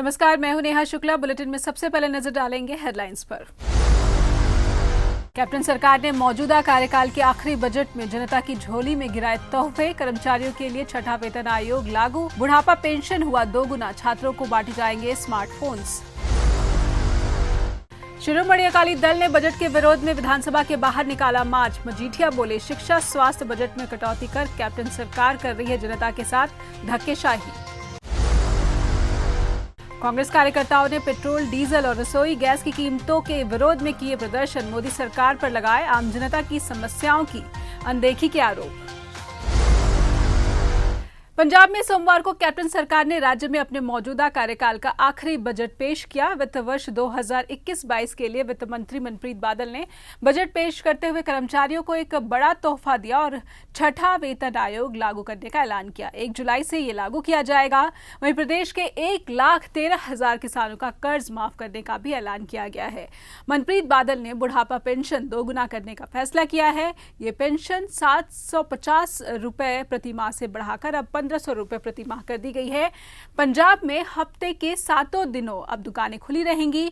नमस्कार, मैं हूं नेहा शुक्ला। बुलेटिन में सबसे पहले नजर डालेंगे हेडलाइंस पर। कैप्टन सरकार ने मौजूदा कार्यकाल के आखिरी बजट में जनता की झोली में गिराए तोहफे। कर्मचारियों के लिए छठा वेतन आयोग लागू। बुढ़ापा पेंशन हुआ दोगुना। छात्रों को बांटे जाएंगे स्मार्टफोन्स। शिरोमणि अकाली दल ने बजट के विरोध में विधानसभा के बाहर निकाला मार्च। मजीठिया बोले, शिक्षा स्वास्थ्य बजट में कटौती कर कैप्टन सरकार कर रही है जनता के साथ धक्केशाही। कांग्रेस कार्यकर्ताओं ने पेट्रोल, डीजल और रसोई गैस की कीमतों के विरोध में किए प्रदर्शन। मोदी सरकार पर लगाए आम जनता की समस्याओं की अनदेखी के आरोप। पंजाब में सोमवार को कैप्टन सरकार ने राज्य में अपने मौजूदा कार्यकाल का आखिरी बजट पेश किया। वित्त वर्ष 2021-22 के लिए वित्त मंत्री मनप्रीत बादल ने बजट पेश करते हुए कर्मचारियों को एक बड़ा तोहफा दिया और छठा वेतन आयोग लागू करने का ऐलान किया। 1 जुलाई से ये लागू किया जाएगा। वहीं प्रदेश के 1,13,000 किसानों का कर्ज माफ करने का भी ऐलान किया गया है। मनप्रीत बादल ने बुढ़ापा पेंशन दोगुना करने का फैसला किया है। ये पेंशन 750 रुपए प्रति माह से बढ़ाकर अब 1,500 रुपए प्रति माह कर दी गई है। पंजाब में हफ्ते के 7 दिनों अब दुकानें खुली रहेंगी।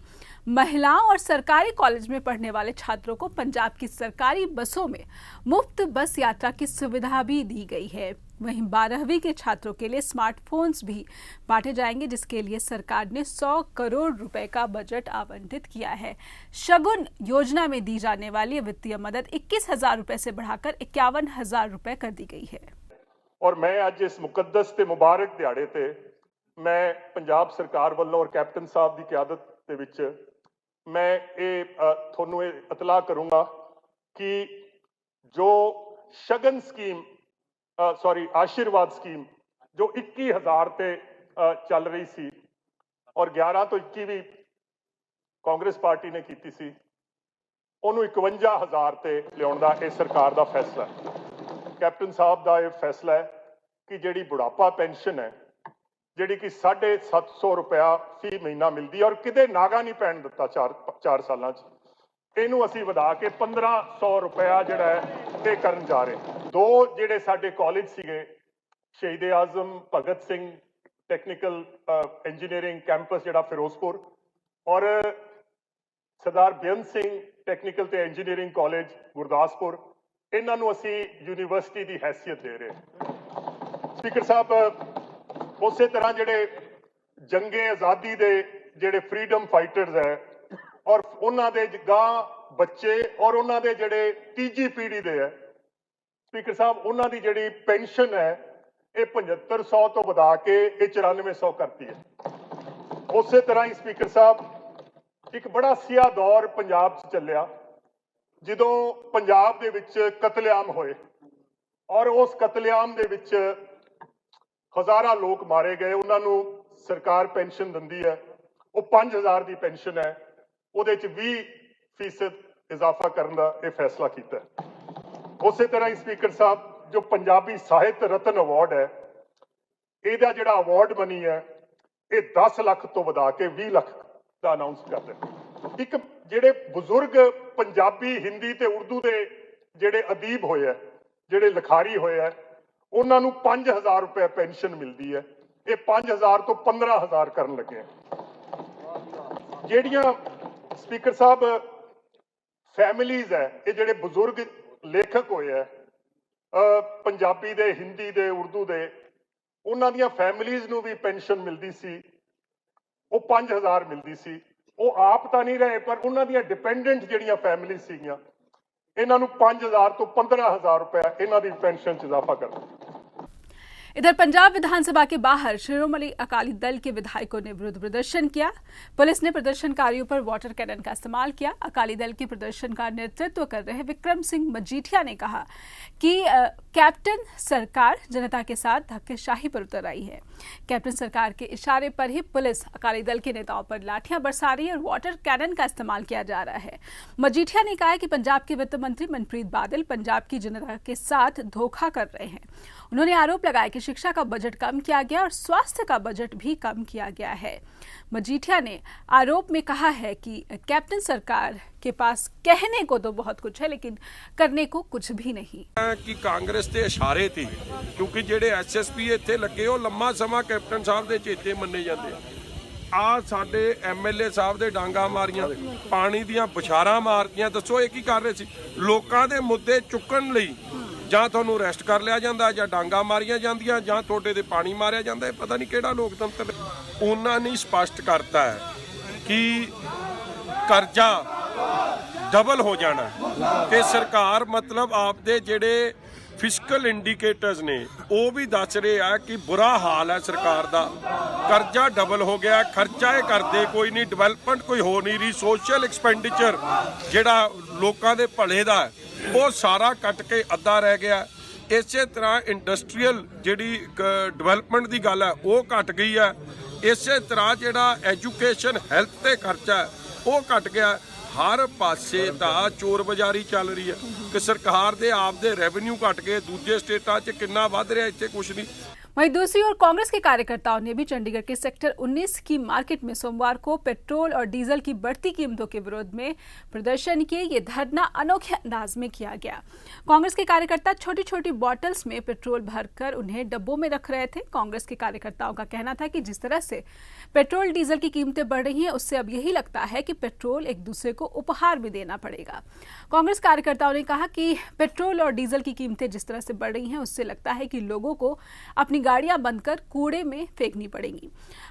महिलाओं और सरकारी कॉलेज में पढ़ने वाले छात्रों को पंजाब की सरकारी बसों में मुफ्त बस यात्रा की सुविधा भी दी गई है। वहीं 12वीं के छात्रों के लिए स्मार्टफोन्स भी बांटे जाएंगे, जिसके लिए सरकार ने 100 करोड़ रुपए का बजट आवंटित किया है। शगुन योजना में दी जाने वाली वित्तीय मदद 21,000 रुपए से बढ़ाकर 51,000 रुपए कर दी गई है। और मैं आज इस मुकद्दस ते मुबारक दिहाड़े ते मैं पंजाब सरकार वालों और कैप्टन साहब की क्यादत दे विच मैं थोनू इतलाह करूंगा कि जो शगन स्कीम आशीर्वाद स्कीम जो 21,000 ते चल रही सी और 11 तो 21 भी कांग्रेस पार्टी ने की सी, उन्होंने 51,000 ते लियाउण दा इह सरकार का फैसला है। कैप्टन साहब का यह फैसला है कि जिहड़ी बुढ़ापा पेंशन है, जिहड़ी कि 750 रुपया फी महीना मिलती है और किते नागा नहीं पैण दिता 4 सालों इनू असीं वधा के 1,500 रुपया जिहड़ा है ये करन जा रहे हैं। 2 जिहड़े साडे कॉलेज सीगे, शहीद आजम Bhagat Singh technical engineering campus जिहड़ा फिरोजपुर और सरदार बेअंत सिंह टैक्नीकल ते इंजीनियरिंग कॉलेज गुरदासपुर, इन्हों असी यूनीवर्सिटी की हैसियत दे रहे। स्पीकर साहब, उस तरह जिहड़े जंगे आज़ादी दे जिहड़े फ्रीडम फाइटर्स है और उन्हां दे गां बच्चे और उन्हां दे जिहड़े तीजी पीढ़ी दे है, स्पीकर साहब उन्हां दी जिहड़ी पेंशन है ये 7500 तो वधा के 9400 करती है। उस तरह ही स्पीकर साहब एक बड़ा सिया दौर पंजाब च चलिया ਜਦੋਂ पंजाब ਦੇ ਵਿੱਚ कतलेआम होए और उस कतलेआम ਦੇ ਵਿੱਚ हज़ारां लोग मारे गए। उन्होंने सरकार पेंशन दिंदी है, वो 5,000 की पेंशन है, ਉਹਦੇ ਚ 20% इजाफा करने का यह फैसला किया है। उस तरह ही स्पीकर साहब जो पंजाबी साहित्य रत्न अवार्ड है, ਇਹਦਾ ਜਿਹੜਾ अवार्ड बनी है ये 10 लाख तो वधा के 20 लाख का अनाउंस कर दिया। एक ਜਿਹੜੇ ਬਜ਼ੁਰਗ ਪੰਜਾਬੀ ਹਿੰਦੀ ਤੇ ਉਰਦੂ ਦੇ ਜਿਹੜੇ ਅਦੀਬ ਹੋਏ ਆ, ਜਿਹੜੇ ਲਿਖਾਰੀ ਹੋਏ ਆ, ਉਹਨਾਂ ਨੂੰ 5,000 ਰੁਪਏ ਪੈਨਸ਼ਨ ਮਿਲਦੀ ਹੈ। ਇਹ 5,000 ਤੋਂ 15,000 ਕਰਨ ਲੱਗੇ। ਜਿਹੜੀਆਂ ਸਪੀਕਰ ਸਾਹਿਬ ਫੈਮਿਲੀਜ਼ ਹੈ, ਇਹ ਜਿਹੜੇ ਬਜ਼ੁਰਗ ਲੇਖਕ ਹੋਏ ਆ ਪੰਜਾਬੀ ਦੇ, ਹਿੰਦੀ ਦੇ, ਉਰਦੂ ਦੇ, ਉਹਨਾਂ ਦੀਆਂ ਫੈਮਿਲੀਜ਼ ਨੂੰ ਵੀ ਪੈਨਸ਼ਨ ਮਿਲਦੀ ਸੀ। ਉਹ 5,000 ਮਿਲਦੀ ਸੀ। वो आप तो नहीं रहे पर उन्होंने डिपेंडेंट जिहड़ियां फैमिली सीगियां, इन्हां नूं 5,000 तो 15,000 रुपया इन्हां दी पेंशन च इजाफा कर दिया। इधर पंजाब विधानसभा के बाहर शिरोमणि अकाली दल के विधायकों ने विरोध प्रदर्शन किया। पुलिस ने प्रदर्शनकारियों पर वाटर कैनन का इस्तेमाल किया। अकाली दल के प्रदर्शन का नेतृत्व कर रहे विक्रम सिंह मजीठिया ने कहा कि कैप्टन सरकार जनता के साथ धक्केशाही पर उतर आई है। कैप्टन सरकार के इशारे पर ही पुलिस अकाली दल के नेताओं पर लाठियां बरसा रही है और वाटर कैनन का इस्तेमाल किया जा रहा है। मजीठिया ने कहा कि पंजाब के वित्त मंत्री मनप्रीत बादल पंजाब की जनता के साथ धोखा कर रहे हैं। उन्होंने आरोप लगाया कि शिक्षा का बजट कम किया गया और स्वास्थ्य का बजट भी कम किया गया है। मजीठिया ने आरोप में कहा है कि कैप्टन सरकार के पास कहने को तो बहुत कुछ है लेकिन करने को कुछ भी नहीं। कि कांग्रेस के इशारे थे क्योंकि जेडे SSP इत्थे लगे वो लम्मा समा कैप्टन साहब के चेते मन्ने जाते ਆ ਸਾਡੇ ਐਮਐਲਏ ਸਾਹਿਬ ਦੇ ਡਾਂਗਾ ਮਾਰੀਆਂ, ਪਾਣੀ ਦੀਆਂ ਬੁਛਾਰਾਂ ਮਾਰਤੀਆਂ। ਦੱਸੋ ਇਹ ਕੀ ਕਰ ਰਹੇ ਸੀ? ਲੋਕਾਂ ਦੇ ਮੁੱਦੇ ਚੁੱਕਣ ਲਈ ਜਾਂ ਤੁਹਾਨੂੰ ਅਰੈਸਟ ਕਰ ਲਿਆ ਜਾਂਦਾ, ਜਾਂ ਡਾਂਗਾ ਮਾਰੀਆਂ ਜਾਂਦੀਆਂ, ਜਾਂ ਤੁਹਾਡੇ ਤੇ ਪਾਣੀ ਮਾਰਿਆ ਜਾਂਦਾ। ਇਹ ਪਤਾ ਨਹੀਂ ਕਿਹੜਾ ਲੋਕਤੰਤਰ। ਉਹਨਾਂ ਨੇ ਸਪਸ਼ਟ ਕਰਤਾ ਹੈ ਕਿ ਕਰਜ਼ਾ ਡਬਲ ਹੋ ਜਾਣਾ ਤੇ ਸਰਕਾਰ ਮਤਲਬ ਆਪਦੇ ਜਿਹੜੇ ਫਿਸਕਲ ਇੰਡੀਕੇਟਰਸ ਨੇ ਉਹ ਵੀ ਦੱਸ ਰਹੇ ਆ ਕਿ ਬੁਰਾ ਹਾਲ ਹੈ ਸਰਕਾਰ ਦਾ, ਕਰਜ਼ਾ ਡਬਲ ਹੋ ਗਿਆ, ਖਰਚਾ ਇਹ ਕਰਦੇ ਕੋਈ ਨਹੀਂ, ਡਿਵੈਲਪਮੈਂਟ ਕੋਈ ਹੋ ਨਹੀਂ ਰਹੀ, ਸੋਸ਼ਲ ਐਕਸਪੈਂਡੀਚਰ ਜਿਹੜਾ ਲੋਕਾਂ ਦੇ ਭਲੇ ਦਾ ਉਹ ਸਾਰਾ ਕੱਟ ਕੇ ਅੱਧਾ ਰਹਿ ਗਿਆ। ਇਸੇ ਤਰ੍ਹਾਂ ਇੰਡਸਟਰੀਅਲ ਜਿਹੜੀ ਡਿਵੈਲਪਮੈਂਟ ਦੀ ਗੱਲ ਹੈ ਉਹ ਘਟ ਗਈ ਹੈ। ਇਸੇ ਤਰ੍ਹਾਂ ਜਿਹੜਾ ਐਜੂਕੇਸ਼ਨ ਹੈਲਥ ਤੇ ਖਰਚਾ ਹੈ ਉਹ ਘਟ ਗਿਆ। ਹਰ ਪਾਸੇ ਤਾਂ ਚੋਰ ਬਾਜ਼ਾਰੀ ਚੱਲ ਰਹੀ ਹੈ ਕਿ ਸਰਕਾਰ ਦੇ ਆਪ ਦੇ ਰੈਵਨਿਊ घट गए, दूसरे स्टेटा च कितना वध रहा, इत्थे कुछ नहीं। वहीं दूसरी ओर कांग्रेस के कार्यकर्ताओं ने भी चंडीगढ़ के सेक्टर 19 की मार्केट में सोमवार को पेट्रोल और डीजल की बढ़ती कीमतों के विरोध में प्रदर्शन किए। ये धरना अनोखे अंदाज में किया गया। कांग्रेस के कार्यकर्ता छोटी छोटी बॉटल्स में पेट्रोल भरकर उन्हें डब्बों में रख रहे थे। कांग्रेस के कार्यकर्ताओं का कहना था कि जिस तरह से पेट्रोल डीजल की कीमतें बढ़ रही हैं उससे अब यही लगता है कि पेट्रोल एक दूसरे को उपहार भी देना पड़ेगा। कांग्रेस कार्यकर्ताओं ने कहा कि पेट्रोल और डीजल की कीमतें जिस तरह से बढ़ रही हैं उससे लगता है कि लोगों को अपनी गाड़ियां बंद कर कूड़े में फेंकनी पड़ेंगी।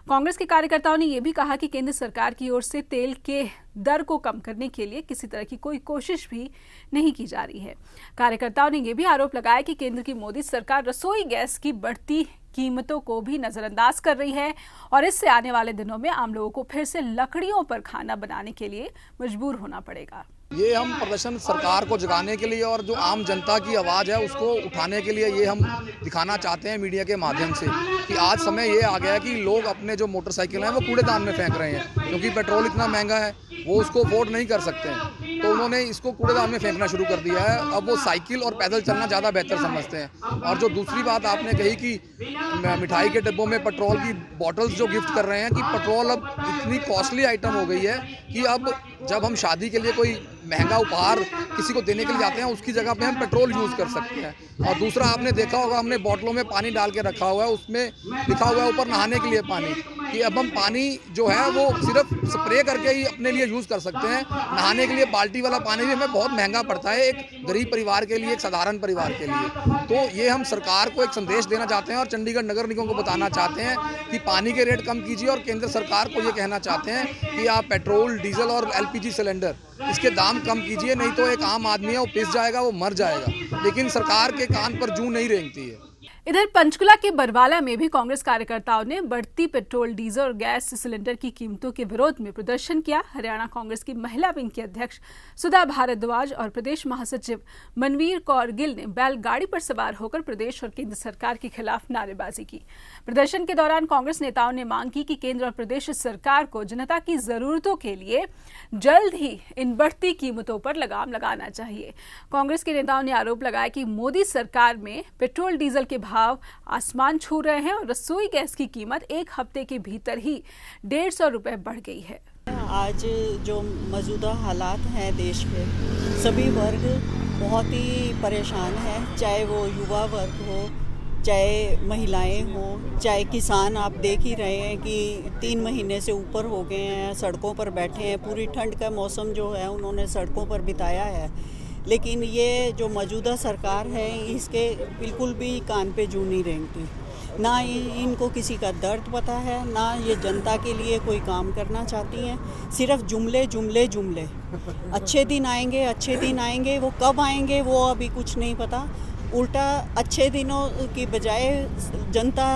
कांग्रेस के कार्यकर्ताओं ने यह भी कहा कि केंद्र सरकार की ओर से तेल के दर को कम करने के लिए किसी तरह की कोई कोशिश भी नहीं की जा रही है। कार्यकर्ताओं ने यह भी आरोप लगाया कि केंद्र की मोदी सरकार रसोई गैस की बढ़ती कीमतों को भी नजरअंदाज कर रही है और इससे आने वाले दिनों में आम लोगों को फिर से लकड़ियों पर खाना बनाने के लिए मजबूर होना पड़ेगा। ये हम प्रदर्शन सरकार को जगाने के लिए और जो आम जनता की आवाज़ है उसको उठाने के लिए ये हम दिखाना चाहते हैं मीडिया के माध्यम से कि आज समय ये आ गया है कि लोग अपने जो मोटरसाइकिल हैं वो कूड़ेदान में फेंक रहे हैं, क्योंकि पेट्रोल इतना महंगा है वो उसको अफोर्ड नहीं कर सकते हैं, तो उन्होंने इसको कूड़ेदान में फेंकना शुरू कर दिया है। अब वो साइकिल और पैदल चलना ज़्यादा बेहतर समझते हैं। और जो दूसरी बात आपने कही कि मिठाई के डिब्बों में पेट्रोल की बॉटल्स जो गिफ्ट कर रहे हैं, कि पेट्रोल अब इतनी कॉस्टली आइटम हो गई है कि अब जब हम शादी के लिए कोई महंगा उपहार किसी को देने के लिए जाते हैं उसकी जगह पे हम पेट्रोल यूज़ कर सकते हैं। और दूसरा आपने देखा होगा हमने बॉटलों में पानी डाल के रखा हुआ है, उसमें लिखा हुआ है ऊपर नहाने के लिए पानी, कि अब हम पानी जो है वो सिर्फ स्प्रे करके ही अपने लिए यूज़ कर सकते हैं। नहाने के लिए बाल्टी वाला पानी भी हमें बहुत महंगा पड़ता है एक गरीब परिवार के लिए, एक साधारण परिवार के लिए। तो ये हम सरकार को एक संदेश देना चाहते हैं और चंडीगढ़ नगर निगम को बताना चाहते हैं कि पानी के रेट कम कीजिए और केंद्र सरकार को ये कहना चाहते हैं कि आप पेट्रोल, डीजल और LPG सिलेंडर इसके दाम कम कीजिए, नहीं तो एक आम आदमी है वो पिस जाएगा, वो मर जाएगा। लेकिन सरकार के कान पर जूं नहीं रेंगती है। इधर पंचकुला के बरवाला में भी कांग्रेस कार्यकर्ताओं ने बढ़ती पेट्रोल, डीजल और गैस सिलेंडर की कीमतों के विरोध में प्रदर्शन किया। हरियाणा कांग्रेस की महिला विंग की अध्यक्ष सुधा भारद्वाज और प्रदेश महासचिव मनवीर कौर गिल ने बैलगाड़ी पर सवार होकर प्रदेश और केंद्र सरकार के खिलाफ नारेबाजी की। प्रदर्शन के दौरान कांग्रेस नेताओं ने मांग की कि केंद्र और प्रदेश सरकार को जनता की जरूरतों के लिए जल्द ही इन बढ़ती कीमतों पर लगाम लगाना चाहिए। कांग्रेस के नेताओं ने आरोप लगाया कि मोदी सरकार में पेट्रोल, डीजल के भाव आसमान छू रहे हैं और रसोई गैस की कीमत एक हफ्ते के भीतर ही 150 रुपए बढ़ गई है। आज जो मौजूदा हालात हैं देश के, सभी वर्ग बहुत ही परेशान हैं, चाहे वो युवा वर्ग हो, चाहे महिलाएं हो, चाहे किसान। आप देख ही रहे हैं कि 3 महीने से ऊपर हो गए हैं, सड़कों पर बैठे हैं। पूरी ठंड का मौसम जो है उन्होंने सड़कों पर बिताया है। लेकिन ये जो मौजूदा सरकार है इसके बिल्कुल भी कान पे जूं नहीं रेंगती, ना इनको किसी का दर्द पता है, ना ये जनता के लिए कोई काम करना चाहती हैं। सिर्फ जुमले जुमले जुमले। अच्छे दिन आएंगे, अच्छे दिन आएंगे, वो कब आएंगे वो अभी कुछ नहीं पता। उल्टा अच्छे दिनों की बजाय जनता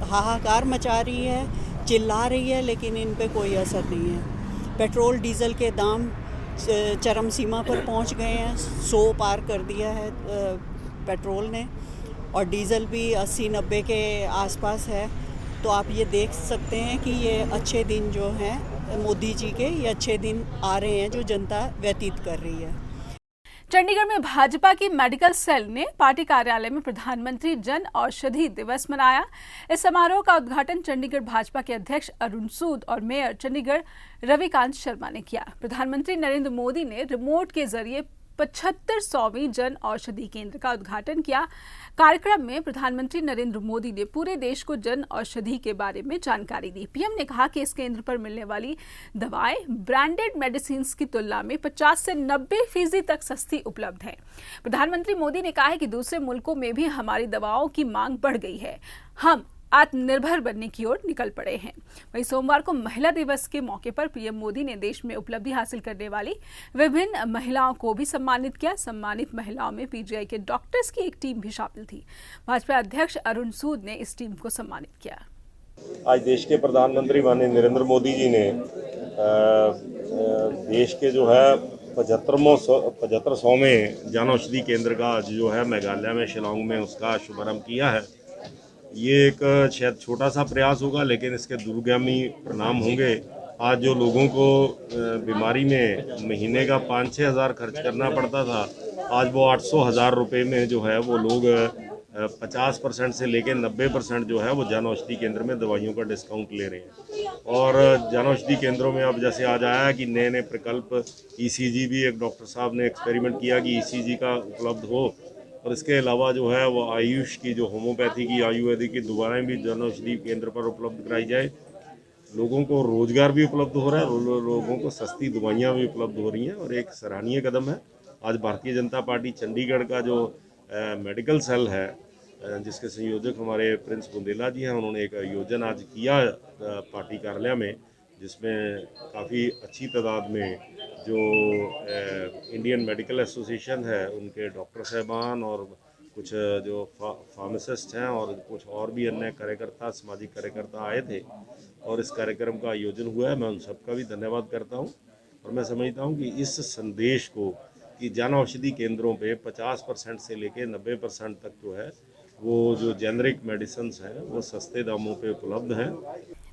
हाहाकार मचा रही है, चिल्ला रही है, लेकिन इन पे कोई असर नहीं है। पेट्रोल, डीजल के दाम चरम सीमा पर पहुंच गए हैं, 100 पार कर दिया है पेट्रोल ने, और डीज़ल भी 80-90 के आसपास है। तो आप ये देख सकते हैं कि ये अच्छे दिन जो हैं मोदी जी के, ये अच्छे दिन आ रहे हैं जो जनता व्यतीत कर रही है। चंडीगढ़ में भाजपा की मेडिकल सेल ने पार्टी कार्यालय में प्रधानमंत्री जन औषधि दिवस मनाया। इस समारोह का उद्घाटन चंडीगढ़ भाजपा के अध्यक्ष अरुण सूद और मेयर चंडीगढ़ रविकांत शर्मा ने किया। प्रधानमंत्री नरेंद्र मोदी ने रिमोट के जरिए 7500वीं जन औषधि केंद्र का उद्घाटन किया। कार्यक्रम में प्रधानमंत्री नरेंद्र मोदी ने पूरे देश को जन औषधि के बारे में जानकारी दी। पीएम ने कहा कि इस केंद्र पर मिलने वाली दवाएं ब्रांडेड मेडिसिन की तुलना में 50 से 90% तक सस्ती उपलब्ध है। प्रधानमंत्री मोदी ने कहा है कि दूसरे मुल्कों में भी हमारी दवाओं की मांग बढ़ गई है, हम आत्मनिर्भर बनने की ओर निकल पड़े हैं। वहीं सोमवार को महिला दिवस के मौके पर पीएम मोदी ने देश में उपलब्धि हासिल करने वाली विभिन्न महिलाओं को भी सम्मानित किया। सम्मानित महिलाओं में पीजीआई के डॉक्टर्स की एक टीम भी शामिल थी। भाजपा अध्यक्ष अरुण सूद ने इस टीम को सम्मानित किया। आज देश के प्रधानमंत्री माननीय नरेंद्र मोदी जी ने देश के जो है 7500वें जन औषधि केंद्र का आज जो है मेघालय में शिलांग में उसका शुभारंभ किया है। ये एक शायद छोटा सा प्रयास होगा, लेकिन इसके दूरगामी परिणाम होंगे। आज जो लोगों को बीमारी में महीने का 5-6 हज़ार खर्च करना पड़ता था, आज वो 800,000 रुपये में जो है वो लोग 50% से लेकर 90% जो है वो जन औषधि केंद्र में दवाइयों का डिस्काउंट ले रहे हैं। और जन औषधि केंद्रों में अब जैसे आज आया कि नए नए प्रकल्प ECG भी एक डॉक्टर साहब ने एक्सपेरिमेंट किया कि ECG का उपलब्ध हो, और इसके अलावा जो है वो आयुष की जो होम्योपैथी की आयुर्वेदिक की दवाएं भी जन औषधि केंद्र पर उपलब्ध कराई जाए। लोगों को रोजगार भी उपलब्ध हो रहा है, लोगों को सस्ती दवाइयाँ भी उपलब्ध हो रही हैं, और एक सराहनीय कदम है। आज भारतीय जनता पार्टी चंडीगढ़ का जो मेडिकल सेल है, जिसके संयोजक हमारे प्रिंस बुंदेला जी हैं, उन्होंने एक आयोजन आज किया पार्टी कार्यालय में, जिसमें काफ़ी अच्छी तादाद में जो इंडियन मेडिकल एसोसिएशन है उनके डॉक्टर साहबान और कुछ जो फार्मासिस्ट हैं और कुछ और भी अन्य कार्यकर्ता, सामाजिक कार्यकर्ता आए थे, और इस कार्यक्रम का आयोजन हुआ है। मैं उन सबका भी धन्यवाद करता हूं, और मैं समझता हूं कि इस संदेश को कि जन औषधि केंद्रों पे 50% से लेकर 90% तक जो है वो जो जेनरिक मेडिसिन हैं वो सस्ते दामों पे उपलब्ध हैं।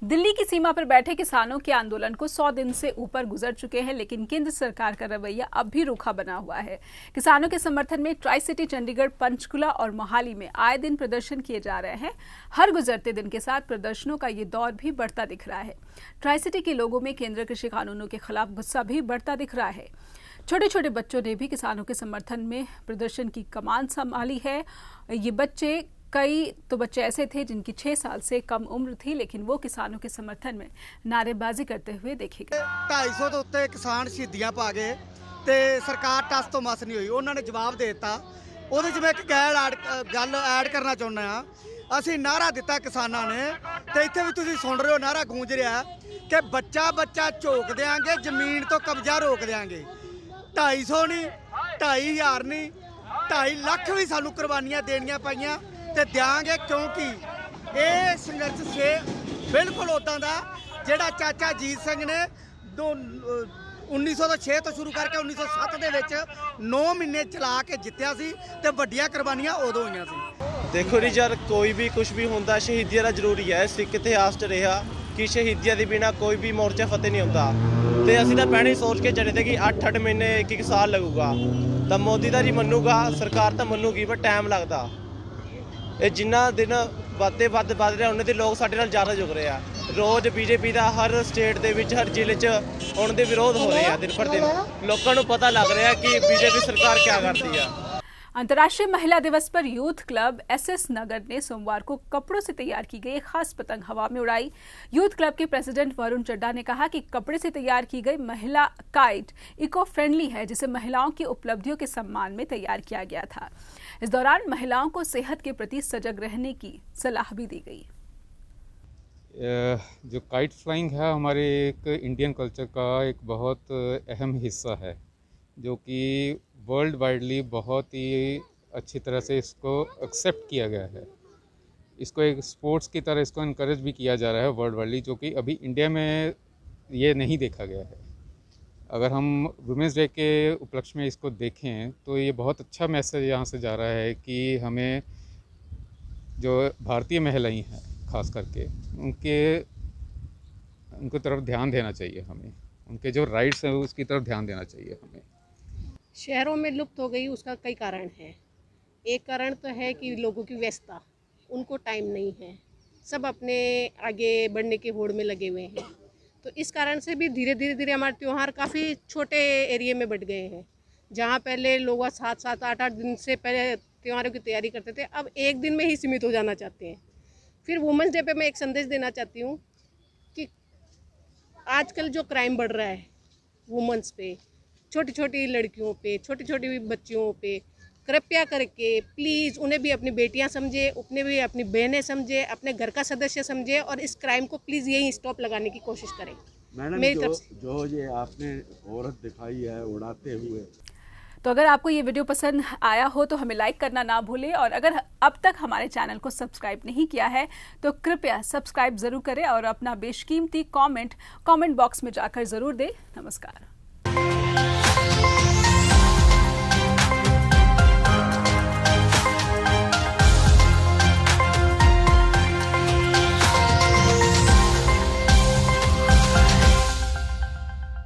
दिल्ली की सीमा पर बैठे किसानों के आंदोलन को 100 दिन से ऊपर गुजर चुके हैं, लेकिन केंद्र सरकार का रवैया अब भी रूखा बना हुआ है। किसानों के समर्थन में ट्राई सिटी चंडीगढ़, पंचकुला और मोहाली में आए दिन प्रदर्शन किए जा रहे हैं। हर गुजरते दिन के साथ प्रदर्शनों का ये दौर भी बढ़ता दिख रहा है। ट्राई सिटी के लोगों में केंद्रीय कृषि कानूनों के खिलाफ गुस्सा भी बढ़ता दिख रहा है। छोटे छोटे बच्चों ने भी किसानों के समर्थन में प्रदर्शन की कमान संभाली है। ये बच्चे, कई तो बच्चे ऐसे थे जिनकी 6 साल से कम उम्र थी, लेकिन वो किसानों के समर्थन में नारेबाजी करते हुए देखे गए। 250 ਤੋਂ ਉੱਤੇ ਕਿਸਾਨ ਸ਼ਹੀਦੀਆਂ ਪਾ ਗਏ ਤੇ ਸਰਕਾਰ ਟਸ ਤੋਂ ਮਸ ਨਹੀਂ ਹੋਈ। ਉਹਨਾਂ ਨੇ ਜਵਾਬ ਦੇ ਦਿੱਤਾ। ਉਹਦੇ 'ਚ ਮੈਂ ਇੱਕ ਗੱਲ ਐਡ ਕਰਨਾ ਚਾਹੁੰਦਾ ਹਾਂ। ਅਸੀਂ ਨਾਰਾ ਦਿੱਤਾ ਕਿਸਾਨਾਂ ਨੇ, ਤੇ ਇੱਥੇ ਵੀ ਤੁਸੀਂ ਸੁਣ ਰਹੇ ਹੋ ਨਾਰਾ ਗੂੰਜ ਰਿਹਾ ਕਿ ਬੱਚਾ ਬੱਚਾ ਝੋਕ ਦੇਾਂਗੇ, ਜ਼ਮੀਨ ਤੋਂ ਕਬਜ਼ਾ ਰੋਕ ਦੇਾਂਗੇ। 250 ਨਹੀਂ, 2,500 ਨਹੀਂ, 2.5 ਲੱਖ ਵੀ ਸਾਨੂੰ ਕੁਰਬਾਨੀਆਂ ਦੇਣੀਆਂ ਪਈਆਂ ਤੇ ਦਿਆਂਗੇ, ਕਿਉਂਕਿ ਇਹ ਸੰਘਰਸ਼ ਸੇ ਬਿਲਕੁਲ ਉਦਾਂ ਦਾ ਜਿਹੜਾ ਚਾਚਾ ਜੀਤ ਸਿੰਘ ਨੇ 1906 ਤੋਂ ਸ਼ੁਰੂ ਕਰਕੇ 1907 ਦੇ ਵਿੱਚ 9 ਮਹੀਨੇ ਚਲਾ ਕੇ ਜਿੱਤਿਆ ਸੀ, ਤੇ ਵੱਡੀਆਂ ਕੁਰਬਾਨੀਆਂ ਉਦੋਂ ਹੋਈਆਂ ਸੀ। ਦੇਖੋ ਜੀ, ਜਦ ਕੋਈ ਵੀ ਕੁਝ ਵੀ ਹੁੰਦਾ ਸ਼ਹੀਦੀਆਂ ਦਾ ਜ਼ਰੂਰੀ ਹੈ। ਸਿੱਖ ਇਤਿਹਾਸ 'ਚ ਰਿਹਾ ਕਿ ਸ਼ਹੀਦੀਆਂ ਦੇ ਬਿਨਾ ਕੋਈ ਵੀ ਮੋਰਚਾ ਫਤਿਹ ਨਹੀਂ ਹੁੰਦਾ, ਤੇ ਅਸੀਂ ਤਾਂ ਪਹਿਲਾਂ ਹੀ ਸੋਚ ਕੇ ਚੱਲੇ ਤੇ ਕਿ 8-8 ਮਹੀਨੇ 1-1 ਸਾਲ ਲੱਗੂਗਾ। ਤਾਂ ਮੋਦੀ ਦਾ ਜੀ ਮੰਨੂਗਾ, ਸਰਕਾਰ ਤਾਂ ਮੰਨੂਗੀ, ਪਰ ਟਾਈਮ ਲੱਗਦਾ। ਇਹ ਜਿੰਨਾ ਦਿਨ ਵੱਧ ਰਿਹਾ ਉਹਨਾਂ ਦੇ ਲੋਕ ਸਾਡੇ ਨਾਲ ਜ਼ਿਆਦਾ ਜੁੜ ਰਹੇ ਆ। ਰੋਜ਼ ਬੀਜੇਪੀ ਦਾ ਹਰ ਸਟੇਟ ਦੇ ਵਿੱਚ, ਹਰ ਜ਼ਿਲ੍ਹੇ 'ਚ ਉਹਨਾਂ ਦੇ ਵਿਰੋਧ ਹੋ ਰਹੇ ਆ ਦਿਨ ਪਰ ਦਿਨ। ਲੋਕਾਂ ਨੂੰ ਪਤਾ ਲੱਗ ਰਿਹਾ ਕਿ ਬੀਜੇਪੀ ਸਰਕਾਰ ਕੀ ਕਰਦੀ ਆ। अंतर्राष्ट्रीय महिला दिवस पर यूथ क्लब SS नगर ने सोमवार को कपड़ों से तैयार की गई एक खास पतंग हवा में उड़ाई। यूथ क्लब के प्रेसिडेंट वरुण चड्ढा ने कहा कि कपड़े से तैयार की गई महिला काइट इको फ्रेंडली है, जिसे महिलाओं की उपलब्धियों के सम्मान में तैयार किया गया था। इस दौरान महिलाओं को सेहत के प्रति सजग रहने की सलाह भी दी गई। जो काइट फ्लाइंग है हमारे एक इंडियन कल्चर का एक बहुत अहम हिस्सा है, जो कि वर्ल्ड वाइडली बहुत ही अच्छी तरह से इसको एक्सेप्ट किया गया है। इसको एक स्पोर्ट्स की तरह इसको इनकरेज भी किया जा रहा है वर्ल्ड वाइडली, जो कि अभी इंडिया में ये नहीं देखा गया है। अगर हम वुमेंस डे के उपलक्ष्य में इसको देखें तो ये बहुत अच्छा मैसेज यहाँ से जा रहा है कि हमें जो भारतीय महिलाएं हैं खास करके उनकी तरफ ध्यान देना चाहिए। हमें उनके जो राइट्स हैं उसकी तरफ ध्यान देना चाहिए। हमें शहरों में लुप्त हो गई, उसका कई कारण है। एक कारण तो है कि लोगों की व्यस्तता, उनको टाइम नहीं है, सब अपने आगे बढ़ने की होड़ में लगे हुए हैं। तो इस कारण से भी धीरे धीरे हमारे त्यौहार काफ़ी छोटे एरिया में बढ़ गए हैं। जहाँ पहले लोग 7-7, 8-8 दिन से पहले त्योहारों की तैयारी करते थे, अब एक दिन में ही सीमित हो जाना चाहते हैं। फिर वुमेंस डे पे मैं एक संदेश देना चाहती हूँ कि आजकल जो क्राइम बढ़ रहा है वुमेंस पे, छोटी छोटी लड़कियों पे, छोटी छोटी बच्चियों पे, कृपया करके प्लीज़ उन्हें भी अपनी बेटियां समझे, उन्हें भी अपनी बहनें समझे, अपने घर का सदस्य समझे और इस क्राइम को प्लीज़ यही स्टॉप लगाने की कोशिश करें। मैडम, जो ये आपने औरत दिखाई है उड़ाते हुए, तो अगर आपको ये वीडियो पसंद आया हो तो हमें लाइक करना ना भूलें, और अगर अब तक हमारे चैनल को सब्सक्राइब नहीं किया है तो कृपया सब्सक्राइब ज़रूर करें और अपना बेशकीमती कमेंट बॉक्स में जाकर ज़रूर दें। नमस्कार।